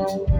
Every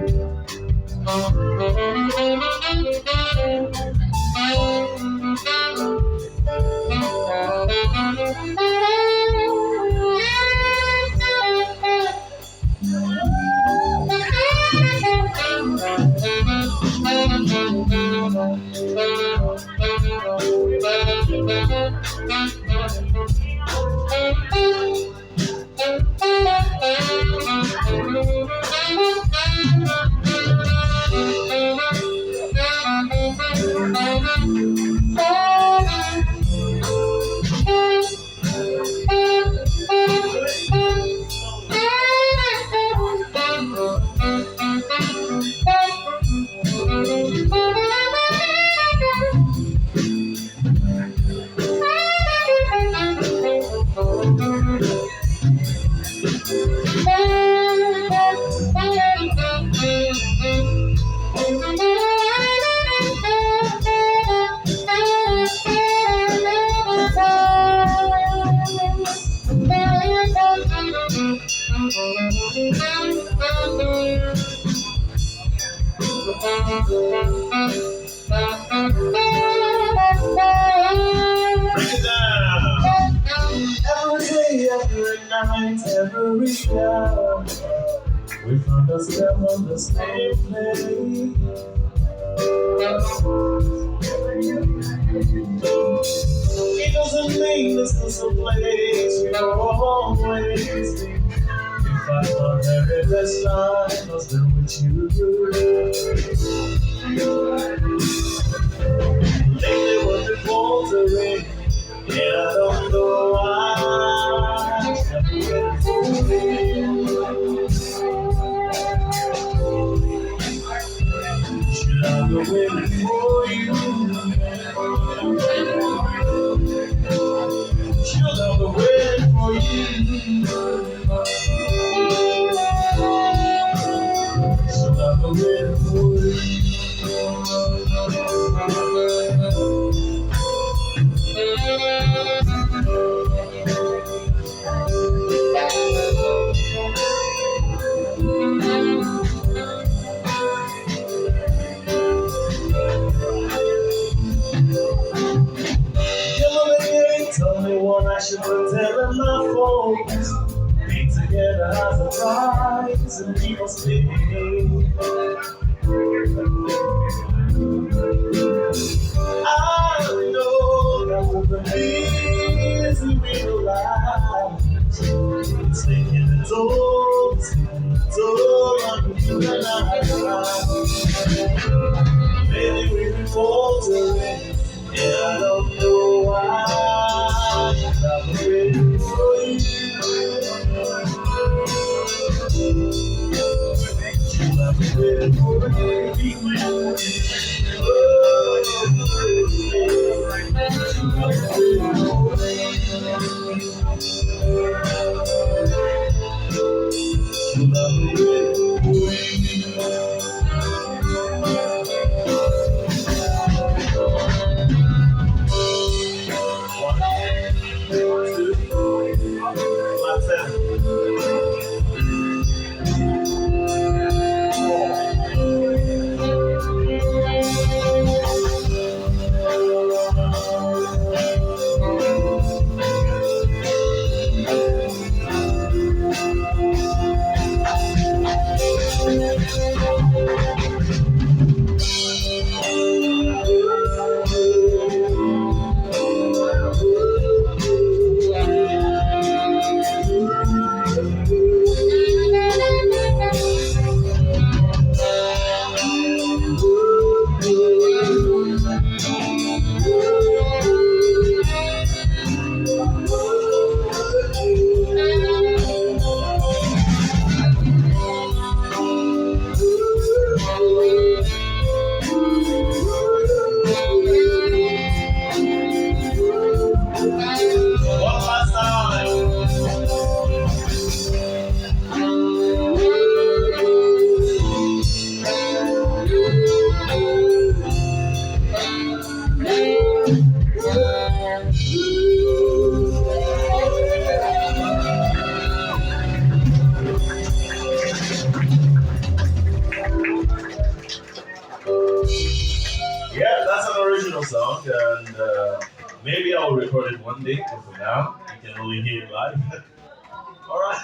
day, every night, every hour, we found ourselves on the same place. It doesn't mean this is a place you're always. If I thought very best life was there with you. Lately, what been faltering, and I don't know why. I've been waiting for you. Should I be waiting for you? Should I be waiting for you? Should I be waiting for you? Tell me what I should be telling my folks. Be together as a prize and people stay. I know that with the busy real life, it's taking a toll, on you and I. Maybe we've been faltering, and I don't know why. I'm waiting for you. I'm waiting for you. I'll record it one day, but for now, you can only hear it live. All right.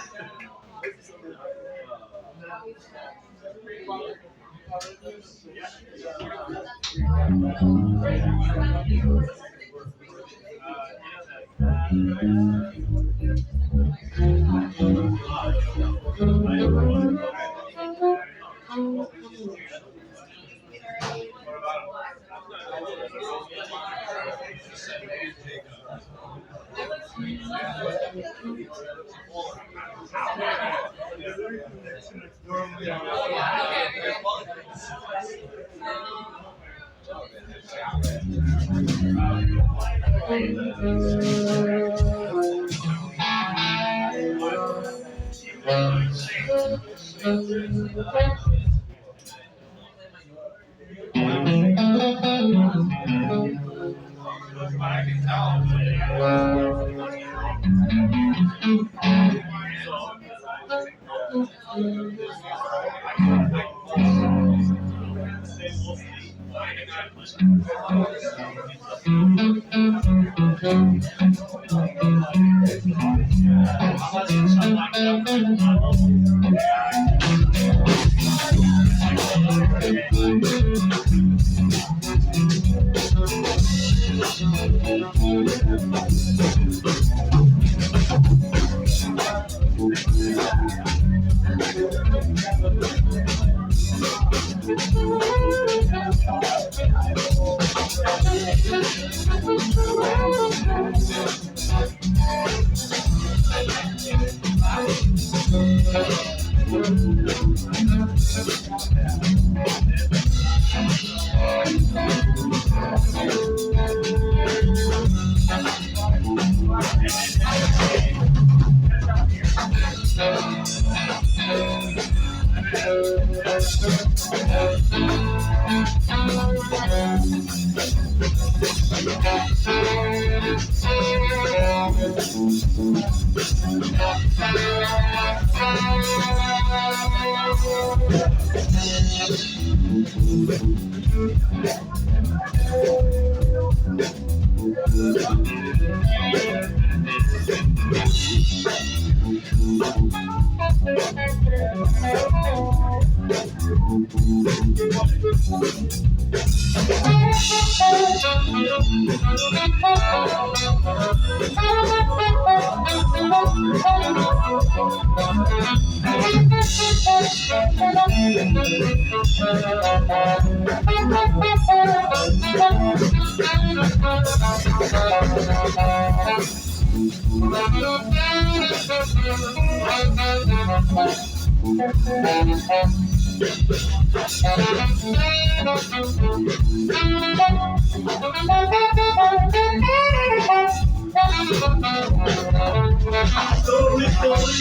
Story, story,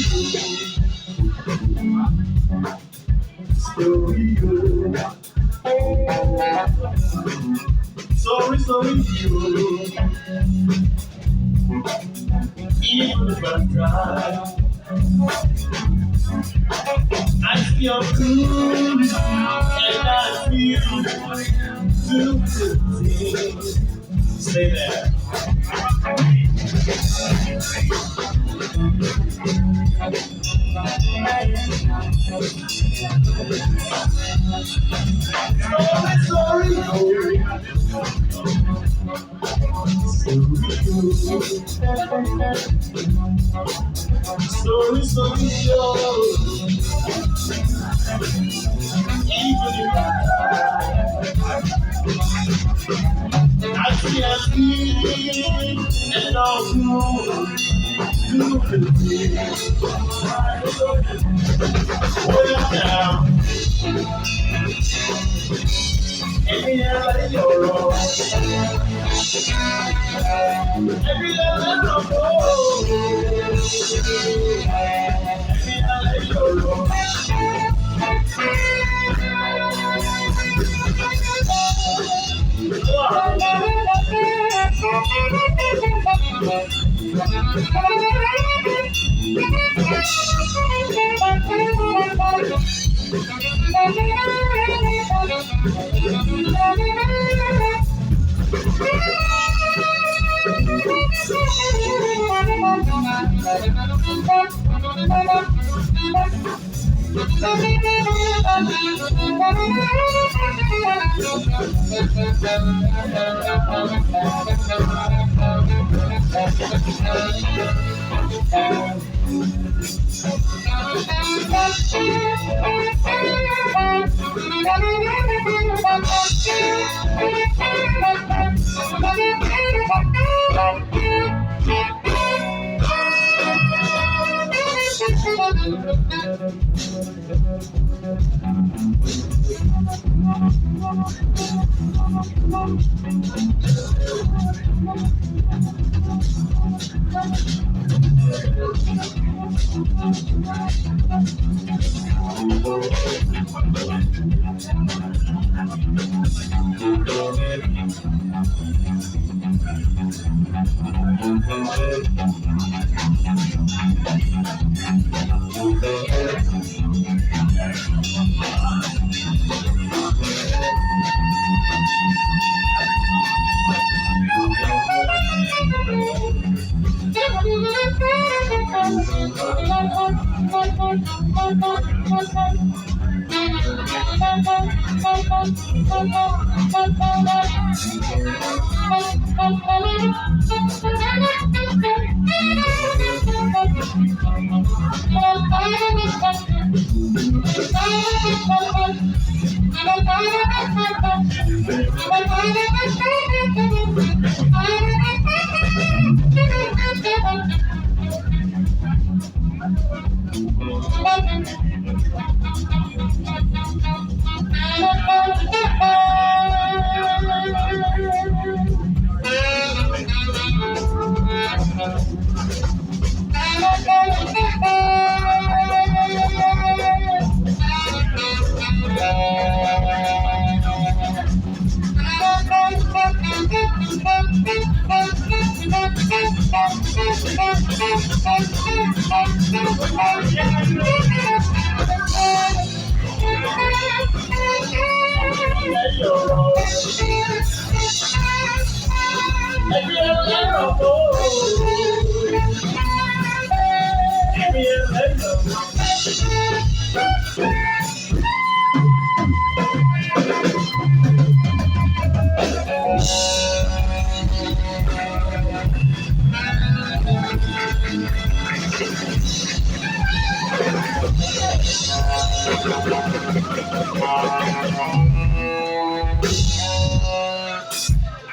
story, sorry, sorry, you. Even if I try, I feel good and I feel too good. Stay there. Sorry, sorry, sorry, sorry, even if I see and all do well now. Every now and you're wrong. Every now and I'm wrong. Every now and you're wrong.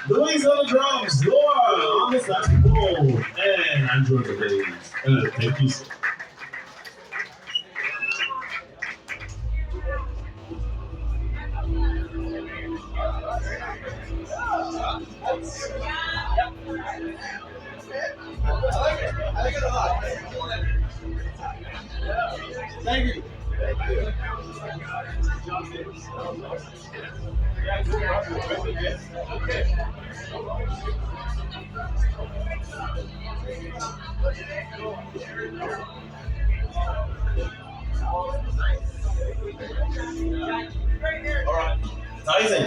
Louise on the drums, Laura on the saxophone, and Andrew on the bass. Thank you. I like it a lot. Thank you. All right. Tyson.